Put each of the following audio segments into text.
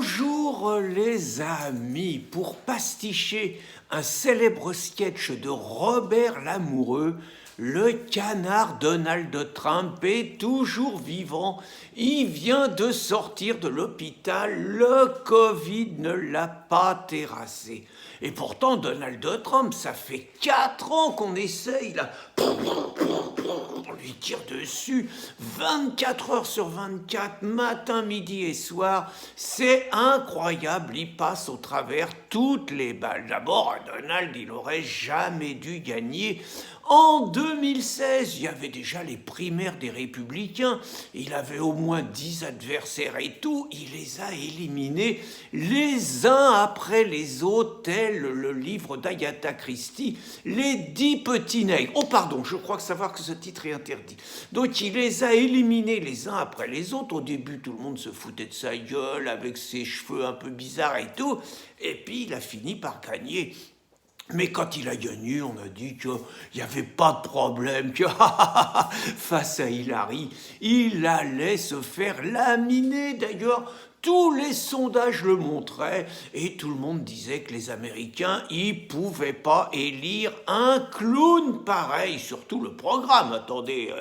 Bonjour les amis, pour pasticher un célèbre sketch de Robert Lamoureux, le canard Donald Trump est toujours vivant. Il vient de sortir de l'hôpital, le Covid ne l'a pas terrassé. Et pourtant Donald Trump, ça fait 4 ans qu'on essaye là. On lui tire dessus 24 heures sur 24, matin, midi et soir. C'est incroyable, il passe au travers toutes les balles. D'abord, Donald, il n'aurait jamais dû gagner. En 2016, il y avait déjà les primaires des Républicains. Il avait au moins 10 adversaires et tout. Il les a éliminés les uns après les autres, tel le livre d'Agatha Christie, Les 10 petits nègres. Oh pardon, je crois savoir que ce titre est interdit. Donc il les a éliminés les uns après les autres. Au début, tout le monde se foutait de sa gueule avec ses cheveux un peu bizarres et tout. Et puis il a fini par gagner. Mais quand il a gagné, on a dit qu'il n'y avait pas de problème, que face à Hillary, il allait se faire laminer. D'ailleurs, tous les sondages le montraient et tout le monde disait que les Américains, ils pouvaient pas élire un clown pareil, surtout le programme. Attendez,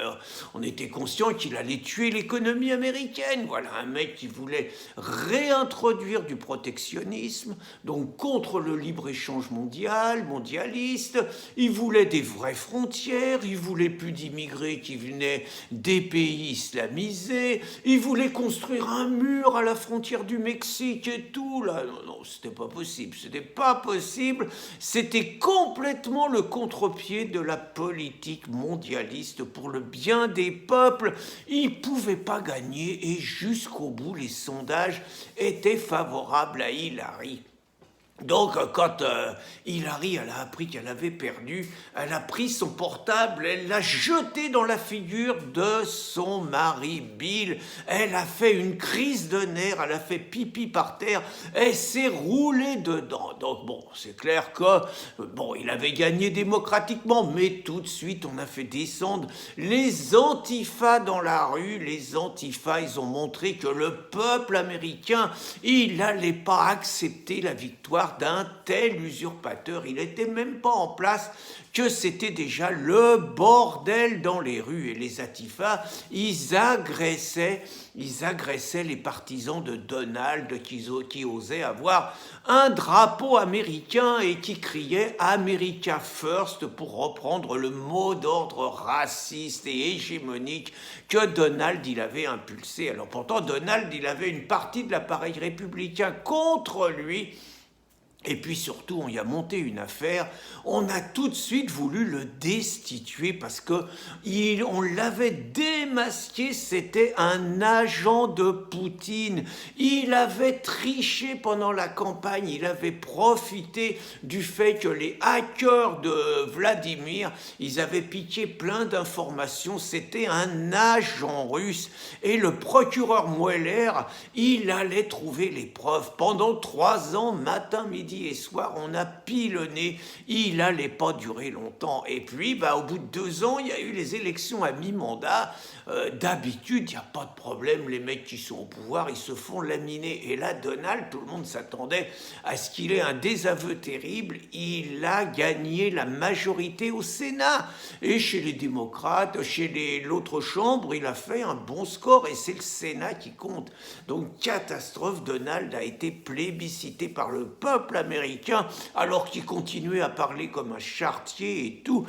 on était conscient qu'il allait tuer l'économie américaine. Voilà, un mec qui voulait réintroduire du protectionnisme, donc contre le libre-échange mondialiste. Il voulait des vraies frontières, il voulait plus d'immigrés qui venaient des pays islamisés, il voulait construire un mur à la frontière du Mexique et tout, là, non, c'était pas possible, c'était complètement le contre-pied de la politique mondialiste pour le bien des peuples. Il pouvait pas gagner et jusqu'au bout, les sondages étaient favorables à Hillary. Donc, quand Hillary elle a appris qu'elle avait perdu, elle a pris son portable, elle l'a jeté dans la figure de son mari Bill. Elle a fait une crise de nerfs, elle a fait pipi par terre, elle s'est roulée dedans. Donc, bon, c'est clair que, il avait gagné démocratiquement, mais tout de suite, on a fait descendre les antifas dans la rue. Les antifas, ils ont montré que le peuple américain, il n'allait pas accepter la victoire d'un tel usurpateur. Il n'était même pas en place, que c'était déjà le bordel dans les rues. Et les antifas, ils agressaient les partisans de Donald qui osaient avoir un drapeau américain et qui criaient « America First » pour reprendre le mot d'ordre raciste et hégémonique que Donald il avait impulsé. Alors pourtant, Donald il avait une partie de l'appareil républicain contre lui. Et puis surtout, on y a monté une affaire, on a tout de suite voulu le destituer parce que on l'avait démasqué, c'était un agent de Poutine. Il avait triché pendant la campagne, il avait profité du fait que les hackers de Vladimir, ils avaient piqué plein d'informations, c'était un agent russe. Et le procureur Mueller, il allait trouver les preuves. Pendant 3 ans, matin, midi et soir, on a pilonné, il n'allait pas durer longtemps. Et puis, au bout de 2 ans, il y a eu les élections à mi-mandat. D'habitude, il n'y a pas de problème, les mecs qui sont au pouvoir, ils se font laminer. Et là, Donald, tout le monde s'attendait à ce qu'il ait un désaveu terrible. Il a gagné la majorité au Sénat. Et chez les démocrates, chez l'autre chambre, il a fait un bon score. Et c'est le Sénat qui compte. Donc, catastrophe, Donald a été plébiscité par le peuple américain, alors qu'il continuait à parler comme un charretier et tout.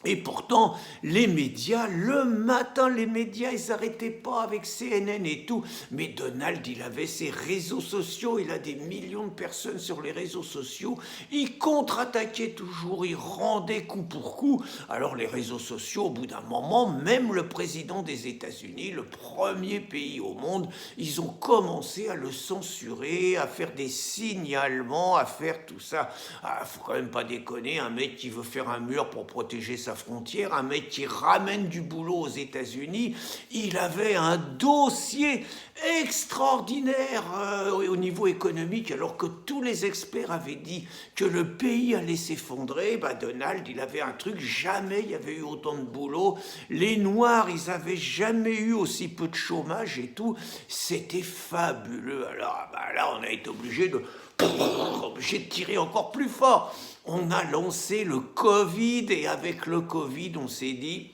Et pourtant, les médias, le matin, les médias, ils n'arrêtaient pas avec CNN et tout. Mais Donald, il avait ses réseaux sociaux, il a des millions de personnes sur les réseaux sociaux. Il contre-attaquait toujours, il rendait coup pour coup. Alors les réseaux sociaux, au bout d'un moment, même le président des États-Unis, le premier pays au monde, ils ont commencé à le censurer, à faire des signalements, à faire tout ça. Ah, faut quand même pas déconner, un mec qui veut faire un mur pour protéger sa sa frontière, un mec qui ramène du boulot aux États-Unis. Il avait un dossier extraordinaire au niveau économique, alors que tous les experts avaient dit que le pays allait s'effondrer. Donald, il avait un truc, jamais il y avait eu autant de boulot. Les Noirs, ils avaient jamais eu aussi peu de chômage et tout. C'était fabuleux. Alors là, on a été obligé de tirer encore plus fort. On a lancé le Covid et avec le Covid, on s'est dit,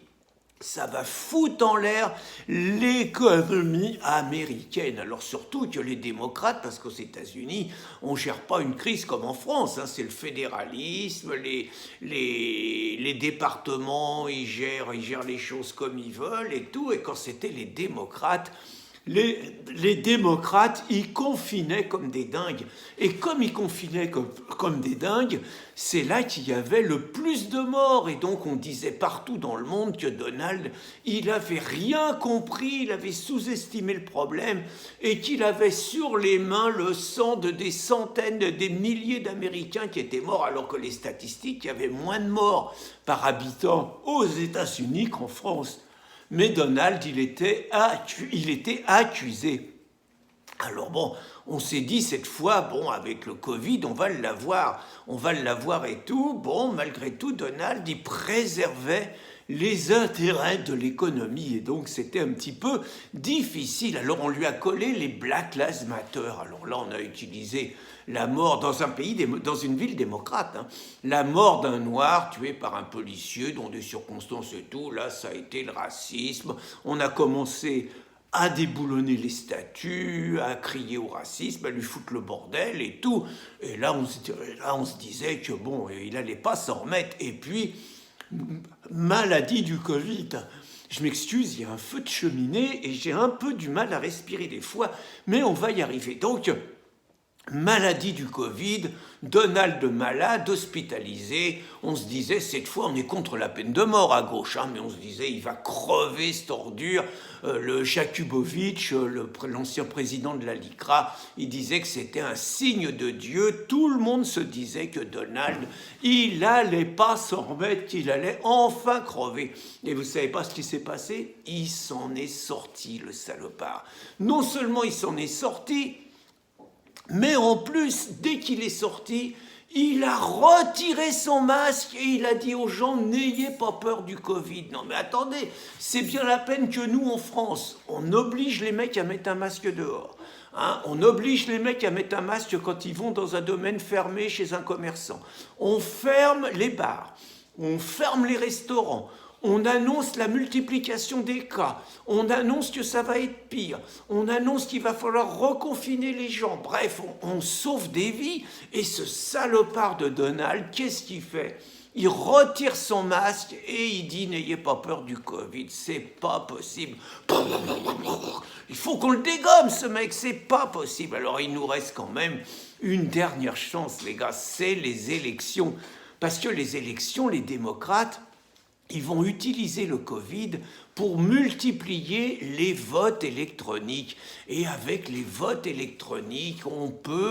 ça va foutre en l'air l'économie américaine. Alors surtout que les démocrates, parce qu'aux États-Unis, on ne gère pas une crise comme en France, hein, c'est le fédéralisme, les départements, ils gèrent les choses comme ils veulent et tout, et quand c'était les démocrates, les démocrates, ils confinaient comme des dingues. Et comme ils confinaient comme des dingues, c'est là qu'il y avait le plus de morts. Et donc on disait partout dans le monde que Donald, il avait rien compris, il avait sous-estimé le problème et qu'il avait sur les mains le sang de des centaines, des milliers d'Américains qui étaient morts, alors que les statistiques, il y avait moins de morts par habitant aux États-Unis qu'en France. Mais Donald, il était accusé. Alors bon, on s'est dit cette fois, bon, avec le Covid, on va l'avoir et tout. Bon, malgré tout, Donald, il préservait les intérêts de l'économie et donc c'était un petit peu difficile. Alors on lui a collé les Black Lives Matter. Alors là, on a utilisé la mort dans une ville démocrate, hein, la mort d'un noir tué par un policier dans des circonstances et tout. Là, ça a été le racisme. On a commencé à déboulonner les statues, à crier au racisme, à lui foutre le bordel et tout. Et là, on se disait que bon, il allait pas s'en remettre. Et puis, maladie du Covid. Je m'excuse, il y a un feu de cheminée et j'ai un peu du mal à respirer des fois, mais on va y arriver. Donc, maladie du Covid, Donald malade, hospitalisé. On se disait, cette fois, on est contre la peine de mort à gauche, hein, mais on se disait, il va crever, cette ordure. Le Jakubowicz, l'ancien président de la LICRA, il disait que c'était un signe de Dieu. Tout le monde se disait que Donald, il n'allait pas s'en remettre, qu'il allait enfin crever. Et vous savez pas ce qui s'est passé? Il s'en est sorti, le salopard. Non seulement il s'en est sorti, mais en plus, dès qu'il est sorti, il a retiré son masque et il a dit aux gens, n'ayez pas peur du Covid. Non mais attendez, c'est bien la peine que nous en France, on oblige les mecs à mettre un masque dehors. Hein, on oblige les mecs à mettre un masque quand ils vont dans un domaine fermé chez un commerçant. On ferme les bars, on ferme les restaurants. On annonce la multiplication des cas, on annonce que ça va être pire, on annonce qu'il va falloir reconfiner les gens. Bref, on sauve des vies. Et ce salopard de Donald, qu'est-ce qu'il fait? Il retire son masque et il dit « N'ayez pas peur du Covid, c'est pas possible. » Il faut qu'on le dégomme, ce mec, c'est pas possible. Alors il nous reste quand même une dernière chance, les gars, c'est les élections. Parce que les élections, les démocrates, ils vont utiliser le Covid pour multiplier les votes électroniques. Et avec les votes électroniques,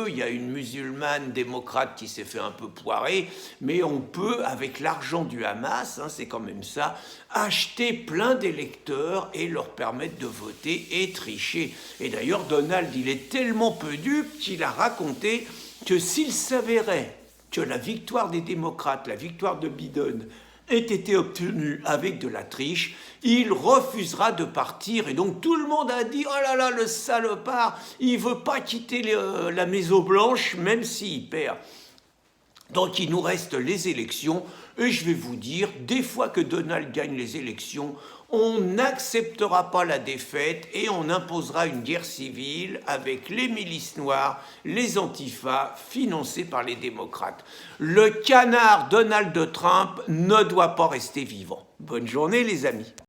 il y a une musulmane démocrate qui s'est fait un peu poirer, mais on peut, avec l'argent du Hamas, hein, c'est quand même ça, acheter plein d'électeurs et leur permettre de voter et tricher. Et d'ailleurs, Donald, il est tellement peu dupe qu'il a raconté que s'il s'avérait que la victoire des démocrates, la victoire de Biden, ait été obtenu avec de la triche, il refusera de partir. Et donc tout le monde a dit « Oh là là, le salopard, il veut pas quitter la Maison-Blanche, même s'il perd. » Donc il nous reste les élections, et je vais vous dire, des fois que Donald gagne les élections, on n'acceptera pas la défaite et on imposera une guerre civile avec les milices noires, les antifas, financés par les démocrates. Le canard Donald Trump ne doit pas rester vivant. Bonne journée les amis.